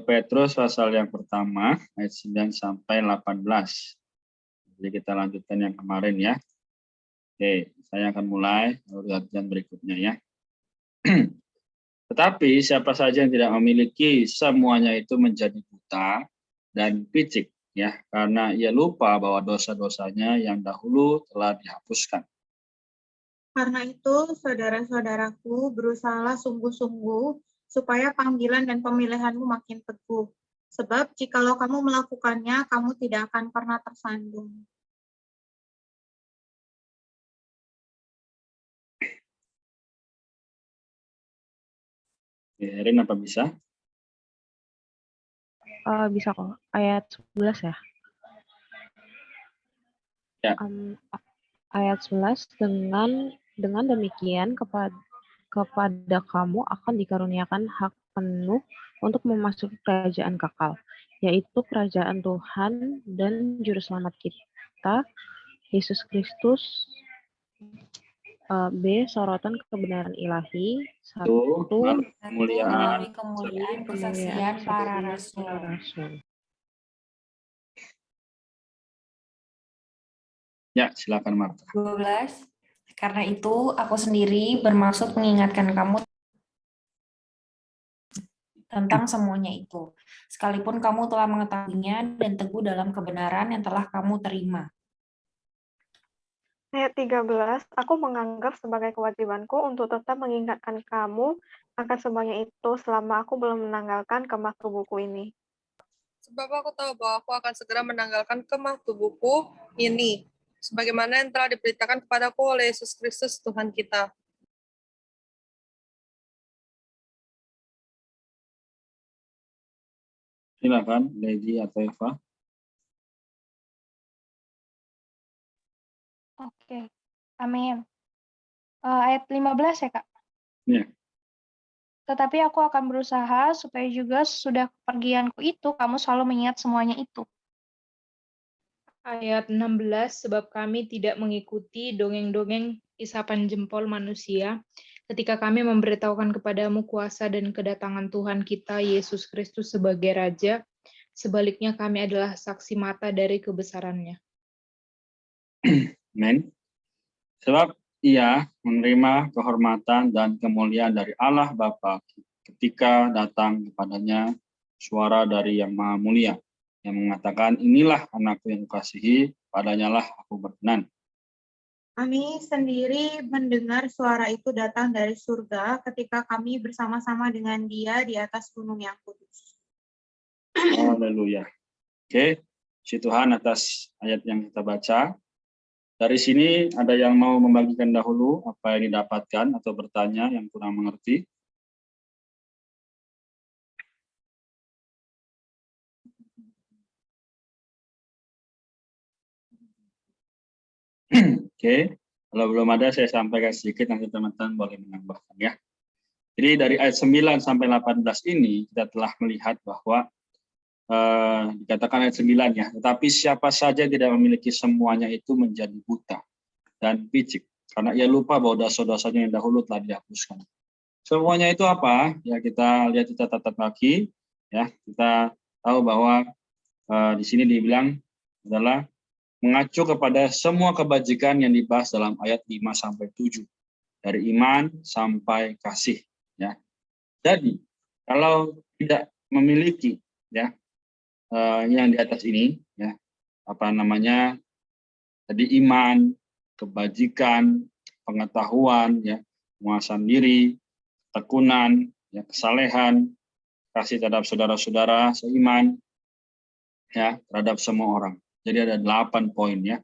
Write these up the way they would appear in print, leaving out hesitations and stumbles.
Petrus pasal yang pertama ayat 9 sampai 18. Jadi kita lanjutkan yang kemarin ya. Oke, saya akan mulai latihan berikutnya ya. Tetapi siapa saja yang tidak memiliki semuanya itu menjadi buta dan picik ya, karena ia lupa bahwa dosa-dosanya yang dahulu telah dihapuskan. Karena itu, saudara-saudaraku, berusahalah sungguh-sungguh supaya panggilan dan pemilihanmu makin teguh. Sebab jikalau kamu melakukannya, kamu tidak akan pernah tersandung. Erin, apa bisa? Bisa kok. Ayat 11 ya? Ya. Ayat 11, dengan demikian kepada kamu akan dikaruniakan hak penuh untuk memasuki kerajaan kekal, yaitu kerajaan Tuhan dan Juru Selamat kita, Yesus Kristus. B. Sorotan kebenaran ilahi. 1. Kemuliaan kesaksian para rasul. Ya, silakan Marta. 12. Karena itu aku sendiri bermaksud mengingatkan kamu tentang semuanya itu, sekalipun kamu telah mengetahuinya dan teguh dalam kebenaran yang telah kamu terima. Ayat 13, aku menganggap sebagai kewajibanku untuk tetap mengingatkan kamu akan semuanya itu selama aku belum menanggalkan kemah tubuhku ini. Sebab aku tahu bahwa aku akan segera menanggalkan kemah tubuhku ini, sebagaimana yang telah diberitakan kepadaku oleh Yesus Kristus Tuhan kita. Silakan, Lady atau Eva. Oke, amin. Ayat 15 ya, Kak? Ya. Tetapi aku akan berusaha supaya juga sudah kepergianku itu, kamu selalu mengingat semuanya itu. Ayat 16, sebab kami tidak mengikuti dongeng-dongeng isapan jempol manusia, ketika kami memberitahukan kepadamu kuasa dan kedatangan Tuhan kita, Yesus Kristus sebagai Raja, sebaliknya kami adalah saksi mata dari kebesarannya. Amin. Sebab ia menerima kehormatan dan kemuliaan dari Allah Bapa ketika datang kepadanya suara dari Yang Maha Mulia yang mengatakan, inilah anakku yang kukasihi, padanya lah aku berkenan. Kami sendiri mendengar suara itu datang dari surga ketika kami bersama-sama dengan Dia di atas gunung yang kudus. Haleluya. Oke, puji Tuhan atas ayat yang kita baca. Dari sini ada yang mau membagikan dahulu apa yang didapatkan atau bertanya yang kurang mengerti? Oke, kalau belum ada saya sampaikan sedikit, nanti teman-teman boleh menambahkan ya. Jadi dari ayat 9 sampai 18 ini kita telah melihat bahwa dikatakan ayat 9 ya, tetapi siapa saja tidak memiliki semuanya itu menjadi buta dan picik, karena ia lupa bahwa dosa-dosanya yang dahulu telah dihapuskan. Semuanya itu apa? Ya kita lihat, kita catat lagi ya. Kita tahu bahwa di sini dibilang adalah mengacu kepada semua kebajikan yang dibahas dalam ayat 5 sampai 7. Dari iman sampai kasih ya. Jadi kalau tidak memiliki ya yang di atas ini ya, apa namanya? Tadi iman, kebajikan, pengetahuan ya, penguasaan diri, tekunan, ya, kesalehan, kasih terhadap saudara-saudara seiman, ya, terhadap semua orang. Jadi ada 8 poin ya.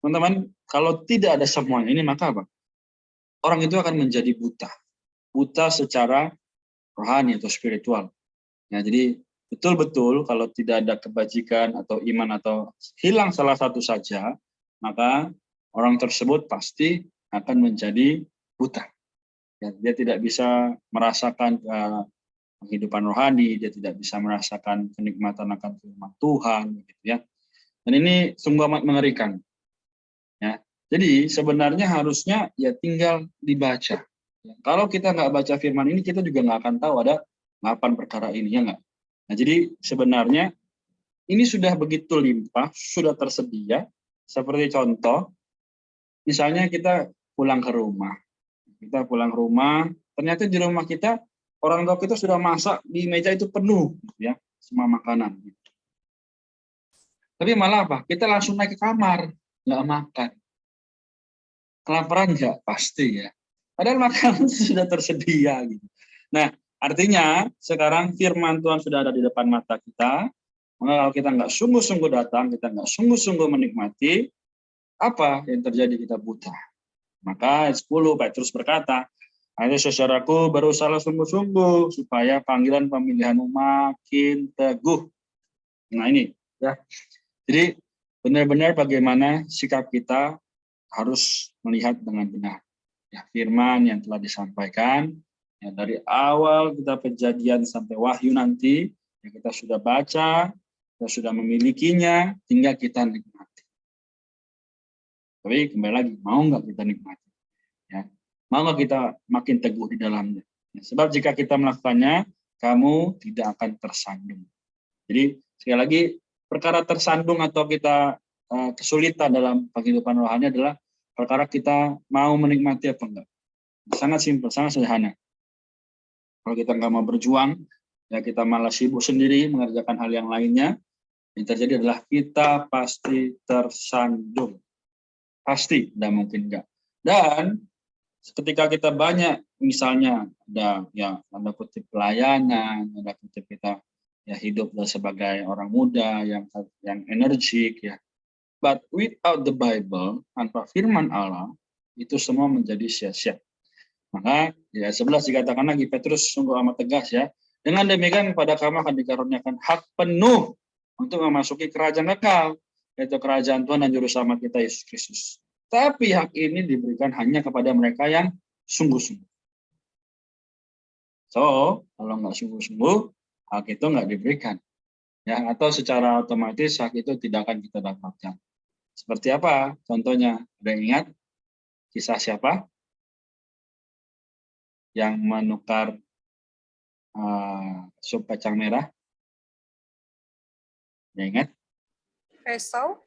Teman-teman, kalau tidak ada semuanya ini, maka apa? Orang itu akan menjadi buta. Buta secara rohani atau spiritual. Ya, jadi betul-betul kalau tidak ada kebajikan atau iman atau hilang salah satu saja, maka orang tersebut pasti akan menjadi buta. Ya, dia tidak bisa merasakan kehidupan rohani, dia tidak bisa merasakan kenikmatan akan firman Tuhan, gitu ya. Dan ini sungguh amat mengerikan. Ya, jadi sebenarnya harusnya ya tinggal dibaca. Ya, kalau kita nggak baca firman ini, kita juga nggak akan tahu ada 8 perkara ini, ya enggak? Nah, jadi sebenarnya ini sudah begitu limpah, sudah tersedia. Seperti contoh, misalnya kita pulang ke rumah. Kita pulang ke rumah, ternyata di rumah kita, orang tua kita sudah masak, di meja itu penuh, gitu ya, semua makanan. Tapi malah apa? Kita langsung naik ke kamar, nggak makan. Kelaparan nggak? Pasti ya. Padahal makanan sudah tersedia. Gitu. Nah, artinya sekarang firman Tuhan sudah ada di depan mata kita. Maka kalau kita nggak sungguh-sungguh datang, kita nggak sungguh-sungguh menikmati, apa yang terjadi? Kita buta. Maka ayat 10 Petrus berkata, ayo saudaraku berusaha sungguh-sungguh supaya panggilan pemilihanmu makin teguh. Nah ini ya. Jadi benar-benar bagaimana sikap kita harus melihat dengan benar. Ya, firman yang telah disampaikan ya, dari awal kita Kejadian sampai Wahyu nanti ya, kita sudah baca, kita sudah memilikinya, tinggal kita nikmati. Tapi kembali lagi, mau nggak kita nikmati? Ya, mau nggak kita makin teguh di dalamnya? Ya, sebab jika kita melakukannya, kamu tidak akan tersandung. Jadi sekali lagi, perkara tersandung atau kita kesulitan dalam kehidupan rohani adalah perkara kita mau menikmati apa enggak. Sangat simpel, sangat sederhana. Kalau kita nggak mau berjuang, ya kita malah sibuk sendiri mengerjakan hal yang lainnya, yang terjadi adalah kita pasti tersandung. Pasti, tidak mungkin enggak. Dan ketika kita banyak, misalnya ada ya tanda kutip pelayanan, ada kutip kita ya hidup sebagai orang muda yang energik ya. But without the Bible, tanpa firman Allah, itu semua menjadi sia-sia. Maka ya 11 dikatakan lagi, Petrus sungguh amat tegas ya. Dengan demikian kepada kamu akan dikaruniakan hak penuh untuk memasuki kerajaan kekal, yaitu kerajaan Tuhan dan Juru Selamat kita Yesus Kristus. Tapi hak ini diberikan hanya kepada mereka yang sungguh-sungguh. So, kalau nggak sungguh-sungguh, hak itu nggak diberikan. Ya, atau secara otomatis hak itu tidak akan kita dapatkan. Seperti apa? Contohnya, ada yang ingat kisah siapa yang menukar sup kacang merah? Ada ingat? Esau.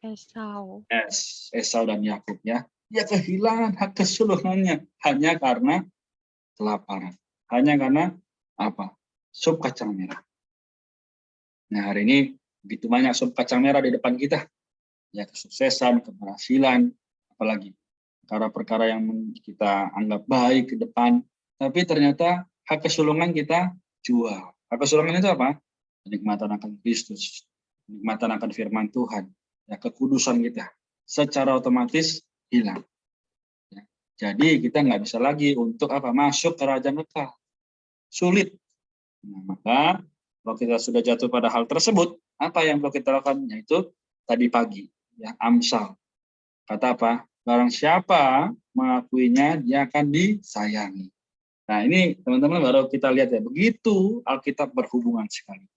Yes, Esau dan Yakub ya. Dia kehilangan hak keseluruhannya hanya karena kelaparan. Hanya karena apa? Sup kacang merah. Nah, hari ini begitu banyak sup kacang merah di depan kita. Ya, kesuksesan, keberhasilan, apalagi perkara-perkara yang kita anggap baik ke depan, tapi ternyata hak keseluruhan kita jual. Hak keseluruhan itu apa? Kenikmatan akan Kristus, kenikmatan akan firman Tuhan, ya, kekudusan kita secara otomatis hilang. Ya. Jadi kita nggak bisa lagi untuk apa? Masuk kerajaan kekal. Sulit. Nah, maka kalau kita sudah jatuh pada hal tersebut, apa yang perlu kita lakukan? Yaitu tadi pagi, ya, Amsal. Kata apa? Barang siapa mengakuinya, dia akan disayangi. Nah, ini teman-teman baru kita lihat ya, begitu Alkitab berhubungan sekali.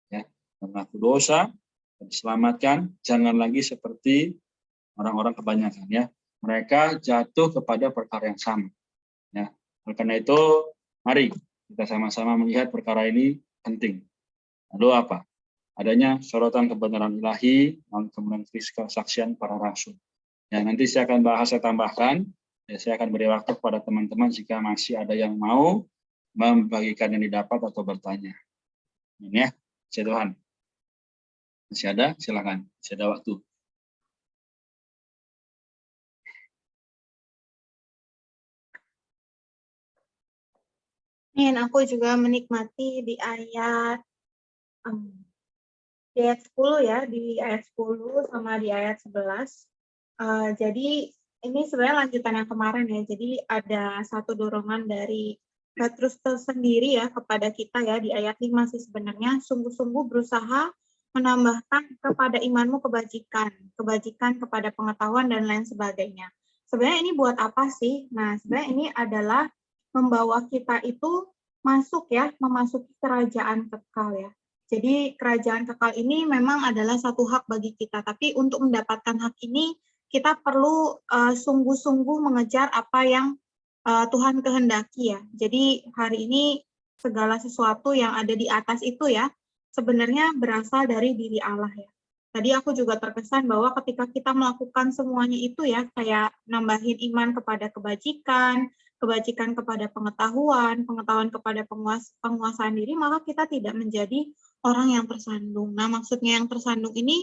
Ya, mengaku dosa, diselamatkan, jangan lagi seperti orang-orang kebanyakan ya. Mereka jatuh kepada perkara yang sama. Ya, oleh karena itu, mari kita sama-sama melihat perkara ini penting. Lalu apa? Adanya sorotan kebenaran ilahi, kemudian kesaksian para rasul. Ya, nanti saya akan bahas, saya tambahkan. Ya, saya akan beri waktu kepada teman-teman jika masih ada yang mau membagikan yang didapat atau bertanya. Ini ya, saya Tuhan. Masih ada? Silakan. Masih ada waktu. Aku juga menikmati di ayat 10 ya, di ayat 10 sama di ayat 11. Jadi ini sebenarnya lanjutan yang kemarin ya. Jadi ada satu dorongan dari Petrus tersendiri ya kepada kita ya di ayat 5 sih sebenarnya, sungguh-sungguh berusaha menambahkan kepada imanmu kebajikan kepada pengetahuan dan lain sebagainya. Sebenarnya ini buat apa sih? Nah, sebenarnya ini adalah membawa kita itu masuk ya, memasuki kerajaan kekal ya. Jadi kerajaan kekal ini memang adalah satu hak bagi kita, tapi untuk mendapatkan hak ini kita perlu sungguh-sungguh mengejar apa yang Tuhan kehendaki ya. Jadi hari ini segala sesuatu yang ada di atas itu ya, sebenarnya berasal dari diri Allah ya. Tadi aku juga terkesan bahwa ketika kita melakukan semuanya itu ya, kayak nambahin iman kepada kebajikan, kebajikan kepada pengetahuan, pengetahuan kepada penguasaan diri, maka kita tidak menjadi orang yang tersandung. Nah, maksudnya yang tersandung ini,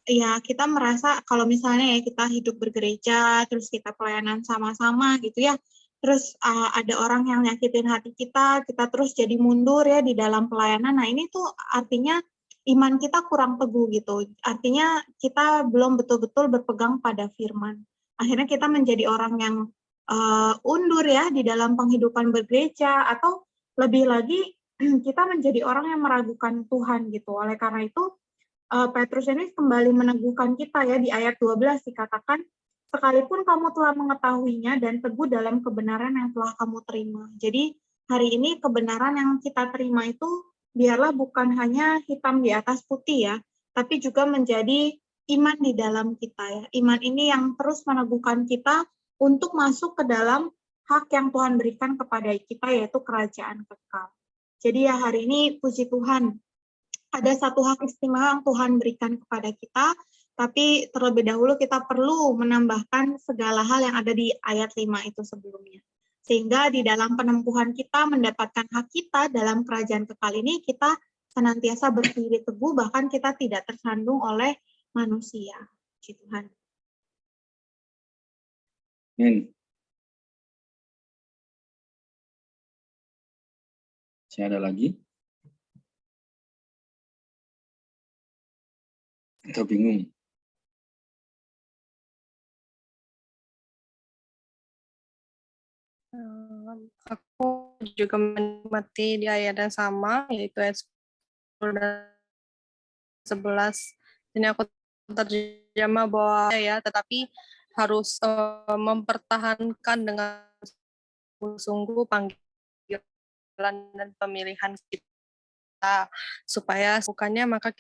ya kita merasa kalau misalnya ya kita hidup bergereja, terus kita pelayanan sama-sama gitu ya, terus ada orang yang nyakitin hati kita terus jadi mundur ya di dalam pelayanan. Nah, ini tuh artinya iman kita kurang teguh gitu. Artinya kita belum betul-betul berpegang pada firman. Akhirnya kita menjadi orang yang undur ya di dalam penghidupan bergereja, atau lebih lagi kita menjadi orang yang meragukan Tuhan gitu. Oleh karena itu Petrus ini kembali meneguhkan kita ya di ayat 12 dikatakan, sekalipun kamu telah mengetahuinya dan teguh dalam kebenaran yang telah kamu terima. Jadi hari ini kebenaran yang kita terima itu biarlah bukan hanya hitam di atas putih ya, tapi juga menjadi iman di dalam kita ya. Iman ini yang terus meneguhkan kita untuk masuk ke dalam hak yang Tuhan berikan kepada kita, yaitu kerajaan kekal. Jadi ya hari ini puji Tuhan, ada satu hak istimewa yang Tuhan berikan kepada kita, tapi terlebih dahulu kita perlu menambahkan segala hal yang ada di ayat 5 itu sebelumnya. Sehingga di dalam penempuhan kita mendapatkan hak kita dalam kerajaan kekal ini, kita senantiasa berdiri teguh, bahkan kita tidak tersandung oleh manusia. Puji Tuhan. Amin. Saya ada lagi? Atau bingung? Aku juga menikmati di ayat yang sama, yaitu ayat 10 dan 11. Ini aku terjemah bahwa ya, tetapi harus mempertahankan dengan sungguh panggilan dan pemilihan kita, supaya bukannya maka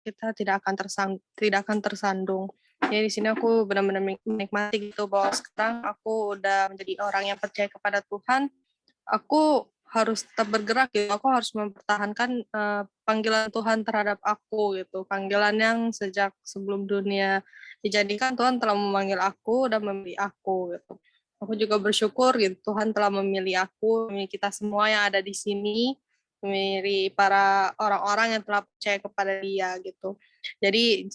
kita tidak akan tersandung. Jadi di sini aku benar-benar menikmati gitu bahwa sekarang aku udah menjadi orang yang percaya kepada Tuhan. Aku harus tetap bergerak gitu. Aku harus mempertahankan panggilan Tuhan terhadap aku gitu. Panggilan yang sejak sebelum dunia dijadikan, Tuhan telah memanggil aku dan memilih aku gitu. Aku juga bersyukur gitu, Tuhan telah memilih aku, memilih kita semua yang ada di sini, memilih para orang-orang yang telah percaya kepada Dia gitu. Jadi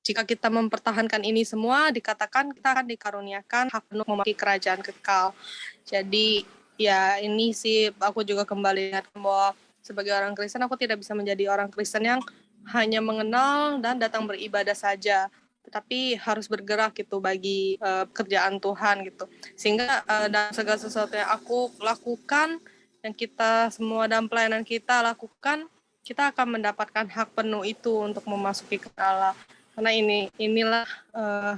jika kita mempertahankan ini semua, dikatakan kita akan dikaruniakan hak penuh memasuki kerajaan kekal. Jadi ya ini sih aku juga kembali ingat bahwa sebagai orang Kristen aku tidak bisa menjadi orang Kristen yang hanya mengenal dan datang beribadah saja, tetapi harus bergerak gitu bagi pekerjaan Tuhan gitu. Sehingga dalam segala sesuatu yang aku lakukan, yang kita semua dalam pelayanan kita lakukan, kita akan mendapatkan hak penuh itu untuk memasuki ke Allah. Karena inilah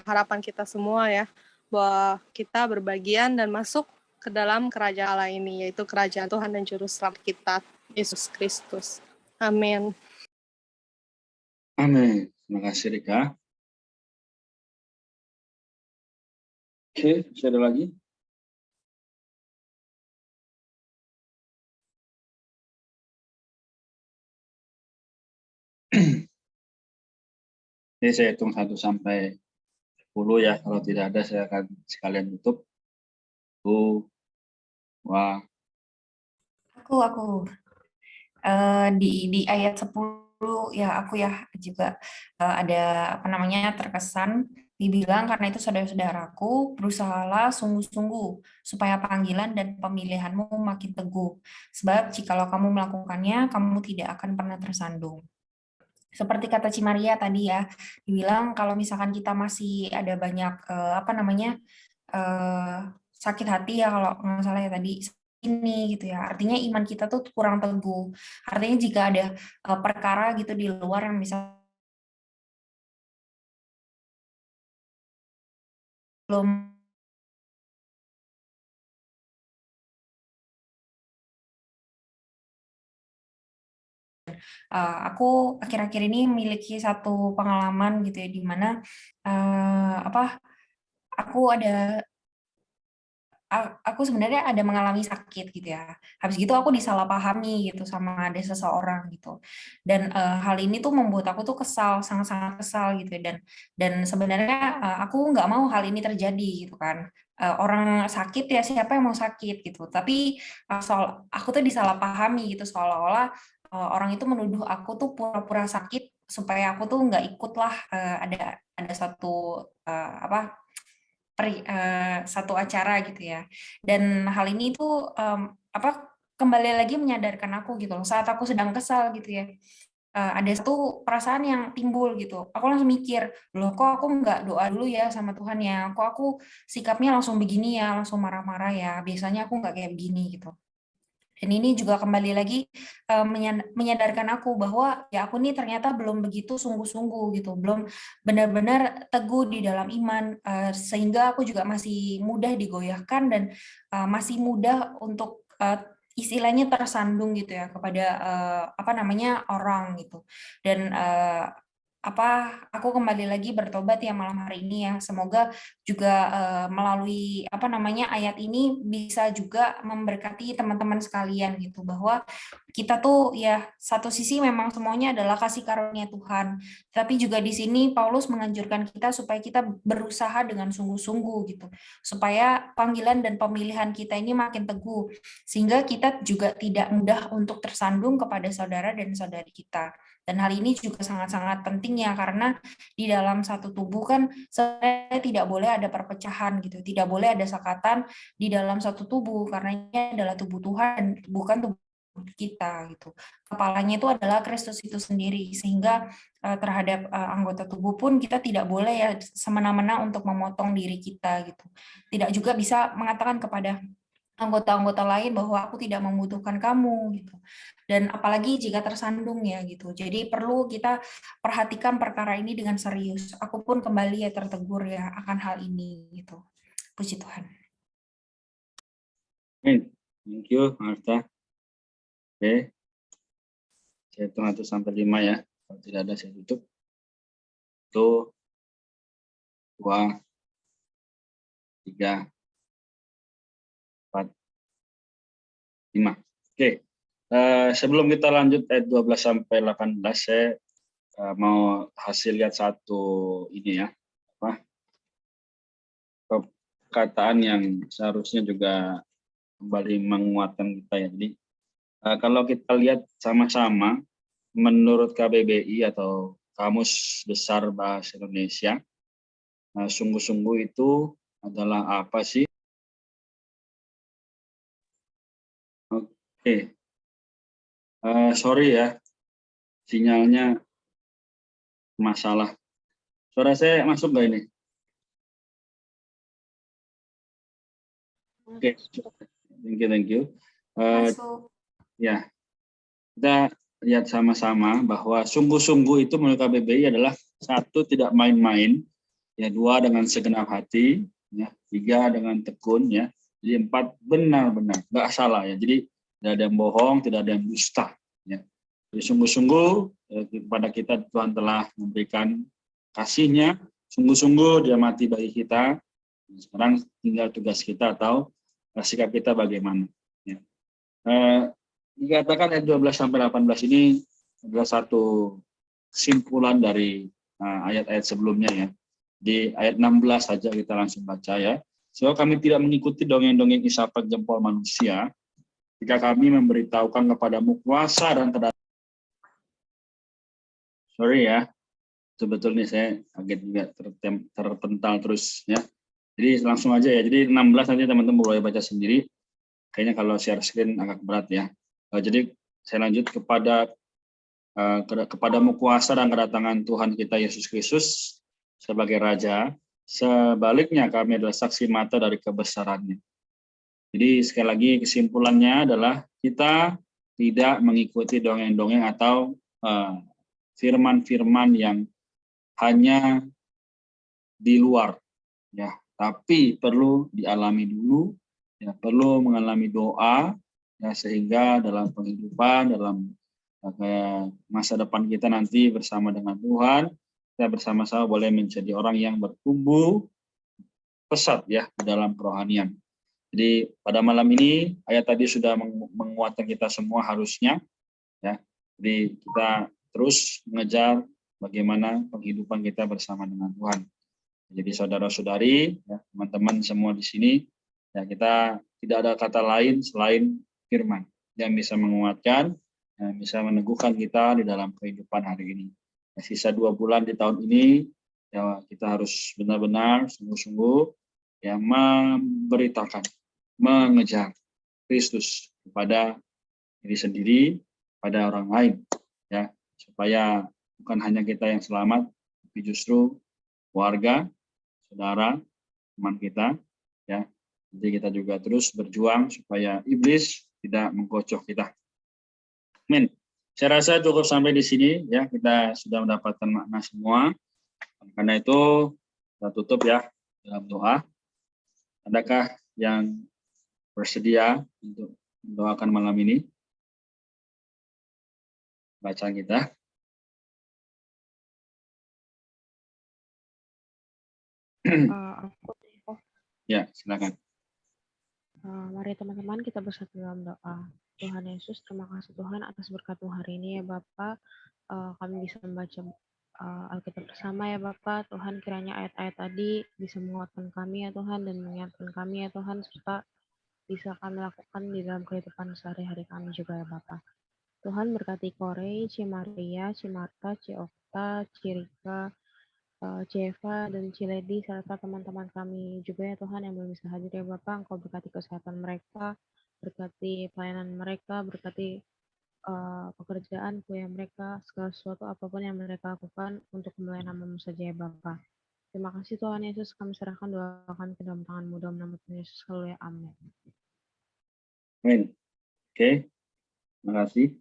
harapan kita semua ya, bahwa kita berbagian dan masuk ke dalam kerajaan Allah ini, yaitu kerajaan Tuhan dan Juru Selamat kita, Yesus Kristus. Amin. Amin. Terima kasih, Rika. Oke, masih ada lagi? Jadi saya hitung 1 sampai 10 ya. Kalau tidak ada, saya akan sekalian tutup. 1, 2. Aku. Di ayat 10 ya aku ya juga ada terkesan dibilang, karena itu saudara-saudaraku, berusahalah sungguh-sungguh supaya panggilan dan pemilihanmu makin teguh. Sebab jikalau kamu melakukannya, kamu tidak akan pernah tersandung. Seperti kata Cimaria tadi ya, dibilang kalau misalkan kita masih ada banyak sakit hati ya, kalau nggak salah ya tadi ini gitu ya, artinya iman kita tuh kurang teguh. Artinya jika ada perkara gitu di luar yang bisa belum aku akhir-akhir ini memiliki satu pengalaman gitu ya, di mana aku ada aku sebenarnya ada mengalami sakit gitu ya. Habis gitu aku disalahpahami gitu sama ada seseorang gitu. Dan hal ini tuh membuat aku tuh kesal, sangat-sangat kesal gitu ya. Dan sebenarnya aku nggak mau hal ini terjadi gitu kan. Orang sakit ya siapa yang mau sakit gitu. Tapi soal aku tuh disalahpahami gitu seolah-olah orang itu menuduh aku tuh pura-pura sakit supaya aku tuh nggak ikut lah ada satu apa satu acara gitu ya. Dan hal ini tuh apa kembali lagi menyadarkan aku gitu loh saat aku sedang kesal gitu ya. Ada satu perasaan yang timbul gitu. Aku langsung mikir, loh kok aku nggak doa dulu ya sama Tuhan ya? Kok aku sikapnya langsung begini ya, langsung marah-marah ya? Biasanya aku nggak kayak begini gitu. Dan ini juga kembali lagi menyadarkan aku bahwa ya aku nih ternyata belum begitu sungguh-sungguh gitu, belum benar-benar teguh di dalam iman, sehingga aku juga masih mudah digoyahkan dan masih mudah untuk istilahnya tersandung gitu ya kepada apa namanya orang gitu. Dan aku kembali lagi bertobat ya malam hari ini ya. Semoga juga melalui apa namanya ayat ini bisa juga memberkati teman-teman sekalian gitu bahwa kita tuh ya satu sisi memang semuanya adalah kasih karunia Tuhan, tapi juga di sini Paulus menganjurkan kita supaya kita berusaha dengan sungguh-sungguh gitu, supaya panggilan dan pemilihan kita ini makin teguh, sehingga kita juga tidak mudah untuk tersandung kepada saudara dan saudari kita. Dan hal ini juga sangat-sangat penting ya, karena di dalam satu tubuh kan sebenarnya tidak boleh ada perpecahan gitu, tidak boleh ada sakatan di dalam satu tubuh, karena ini adalah tubuh Tuhan, bukan tubuh kita gitu. Kepalanya itu adalah Kristus itu sendiri, sehingga terhadap anggota tubuh pun kita tidak boleh ya semena-mena untuk memotong diri kita gitu. Tidak juga bisa mengatakan kepada anggota-anggota lain bahwa aku tidak membutuhkan kamu gitu. Dan apalagi jika tersandung ya gitu. Jadi perlu kita perhatikan perkara ini dengan serius. Aku pun kembali ya tertegur ya akan hal ini gitu. Puji Tuhan. Thank you, Martha. Oke. Saya hitung 1 sampai 5 ya. Kalau tidak ada saya tutup. 1, 2, 3, 4, 5. Oke. Sebelum kita lanjut ayat 12 sampai 18, saya mau hasil lihat satu ini ya. Perkataan yang seharusnya juga kembali menguatkan kita ya. Jadi kalau kita lihat sama-sama menurut KBBI atau Kamus Besar Bahasa Indonesia, sungguh-sungguh itu adalah apa sih? Oke. Sorry ya, sinyalnya masalah. Suara saya masuk nggak ini? Oke, thank you. Masuk. Ya, kita lihat sama-sama bahwa sungguh-sungguh itu menurut KBBI adalah 1, tidak main-main, ya 2, dengan segenap hati, ya 3, dengan tekun, ya. Jadi 4, benar-benar, nggak salah ya. Jadi tidak ada yang bohong, tidak ada yang dusta, ya. Jadi sungguh-sungguh kepada kita Tuhan telah memberikan kasih-Nya, sungguh-sungguh Dia mati bagi kita. Sekarang tinggal tugas kita atau sikap kita bagaimana. Ya. Dikatakan ayat 12 sampai 18 ini adalah satu kesimpulan dari ayat-ayat sebelumnya ya. Di ayat 16 saja kita langsung baca ya. Sebab kami tidak mengikuti dongeng-dongeng isapan jempol manusia, jika kami memberitahukan kepadamu kuasa dan kedatangan. Sorry ya, sebetulnya saya kaget juga terpental terus ya. Jadi langsung aja ya. Jadi 16 nanti teman-teman boleh baca sendiri. Kayaknya kalau share screen agak berat ya. Jadi saya lanjut kepadamu kuasa dan kedatangan Tuhan kita Yesus Kristus sebagai Raja. Sebaliknya kami adalah saksi mata dari kebesarannya. Jadi sekali lagi kesimpulannya adalah kita tidak mengikuti dongeng-dongeng atau firman-firman yang hanya di luar, ya. Tapi perlu dialami dulu, ya, perlu mengalami doa, ya, sehingga dalam penghidupan, dalam masa depan kita nanti bersama dengan Tuhan, kita bersama-sama boleh menjadi orang yang bertumbuh pesat ya dalam kerohanian. Jadi pada malam ini ayat tadi sudah menguatkan kita semua harusnya, ya. Jadi kita terus mengejar bagaimana penghidupan kita bersama dengan Tuhan. Jadi saudara-saudari, ya, teman-teman semua di sini, ya kita tidak ada kata lain selain firman yang bisa menguatkan, yang bisa meneguhkan kita di dalam kehidupan hari ini. Ya, sisa 2 bulan di tahun ini, ya kita harus benar-benar sungguh-sungguh ya memberitakan, mengejar Kristus kepada diri sendiri, pada orang lain, ya supaya bukan hanya kita yang selamat, tapi justru warga, saudara, teman kita, ya. Jadi kita juga terus berjuang supaya iblis tidak mengkocok kita. Amin. Saya rasa cukup sampai di sini, ya. Kita sudah mendapatkan makna semua. Karena itu kita tutup ya dalam doa. Adakah yang bersedia untuk mendoakan malam ini? Bacaan kita. Aku Ya, silakan. Mari teman-teman kita bersatu dalam doa. Tuhan Yesus, terima kasih Tuhan atas berkat-Mu hari ini ya Bapak. Kami bisa membaca Alkitab bersama ya Bapak. Tuhan kiranya ayat-ayat tadi bisa menguatkan kami ya Tuhan dan mengingatkan kami ya Tuhan serta bisa kami lakukan di dalam kehidupan sehari-hari kami juga ya Bapak. Tuhan berkati Korey, Ci Maria, Ci Marta, Ci Okta, Ci Rika, Jeva dan Ciledi serta teman-teman kami juga ya Tuhan yang belum bisa hadir ya Bapak. Engkau berkati kesehatan mereka, berkati pelayanan mereka, berkati pekerjaan kuliah mereka, segala sesuatu apapun yang mereka lakukan untuk kemuliaan nama-Mu saja ya Bapak. Terima kasih Tuhan Yesus, kami serahkan doa kami ke dalam tangan-Mu dalam nama Tuhan Yesus. Haleluya, amin. Amin. Oke, terima kasih.